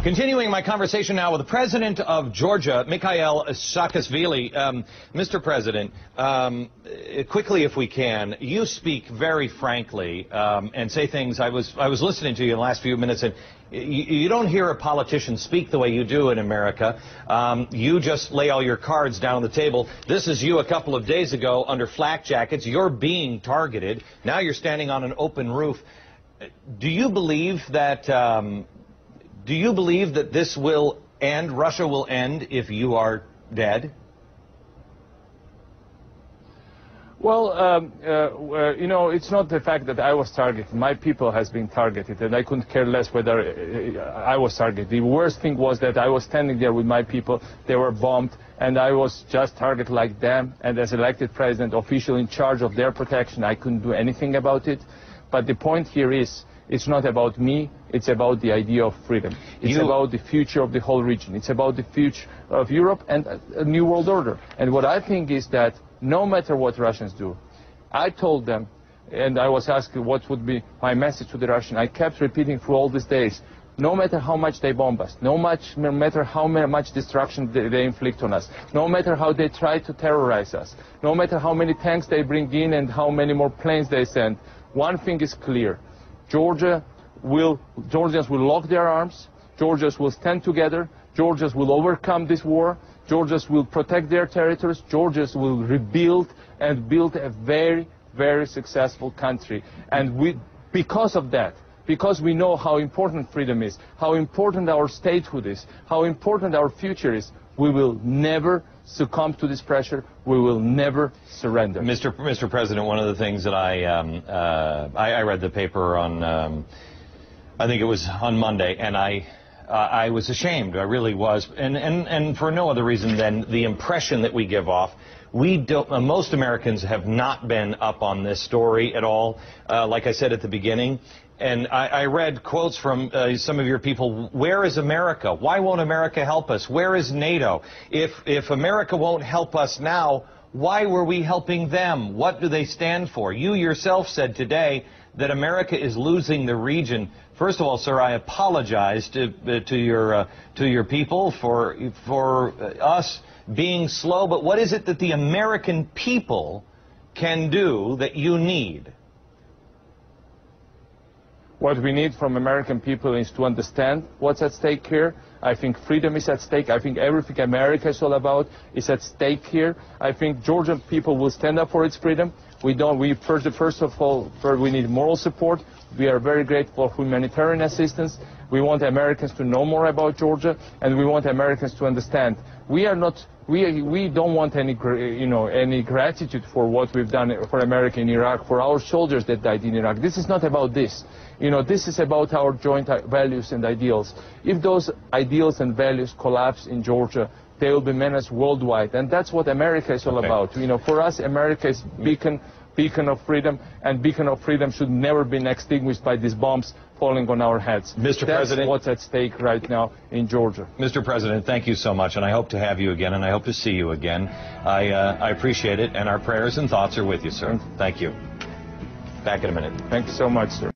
Continuing my conversation now with the President of Georgia, Mikhail Saakashvili. Mr. President, quickly if we can, you speak very frankly and say things. I was listening to you in the last few minutes, and you don't hear a politician speak the way you do in America. You just lay all your cards down on the table. This is you a couple of days ago under flak jackets. You're being targeted. Now you're standing on an open roof. Do you believe that this will end, Russia will end, if you are dead? Well, you know, it's not the fact that I was targeted. My people has been targeted, and I couldn't care less whether I was targeted. The worst thing was that I was standing there with my people. They were bombed, and I was just targeted like them. And as elected president, official in charge of their protection, I couldn't do anything about it. But the point here is, it's not about me, it's about the idea of freedom. It's about the future of the whole region. It's about the future of Europe and a new world order. And what I think is that no matter what Russians do, I told them, and I was asked what would be my message to the Russians, I kept repeating through all these days, no matter how much they bomb us, no matter how much destruction they inflict on us, no matter how they try to terrorize us, no matter how many tanks they bring in and how many more planes they send, one thing is clear. Georgians will lock their arms, Georgians will stand together, Georgians will overcome this war, Georgians will protect their territories, Georgians will rebuild and build a very, very successful country. And because of that, because we know how important freedom is, how important our statehood is, how important our future is, we will never succumb to this pressure. We will never surrender. Mr. President, one of the things that I read the paper on, I think it was on Monday, and I was ashamed. I really was, and for no other reason than the impression that we give off. Most Americans have not been up on this story at all. Like I said at the beginning. And I read quotes from some of your people. Where is America? Why won't America help us? Where is NATO? If America won't help us now, why were we helping them? What do they stand for? You yourself said today that America is losing the region. First of all, sir, I apologize to your people for us being slow. But what is it that the American people can do that you need? What we need from American people is to understand what's at stake here. I think freedom is at stake. I think everything America is all about is at stake here. I think Georgian people will stand up for its freedom. First of all, we need moral support. We are very grateful for humanitarian assistance. We want Americans to know more about Georgia, and we want Americans to understand. We don't want any gratitude for what we've done for America in Iraq, for our soldiers that died in Iraq. This is not about this. This is about our joint values and ideals. If those ideals and values collapse in Georgia, they will be menaced worldwide, and that's what America is all about. For us, America is beacon of freedom, and beacon of freedom should never be extinguished by these bombs falling on our heads. Mr. President, that's what's at stake right now in Georgia. Mr. President, thank you so much, and I hope to have you again, and I hope to see you again. I appreciate it, and our prayers and thoughts are with you, sir. Thank you. Back in a minute. Thank you so much, sir.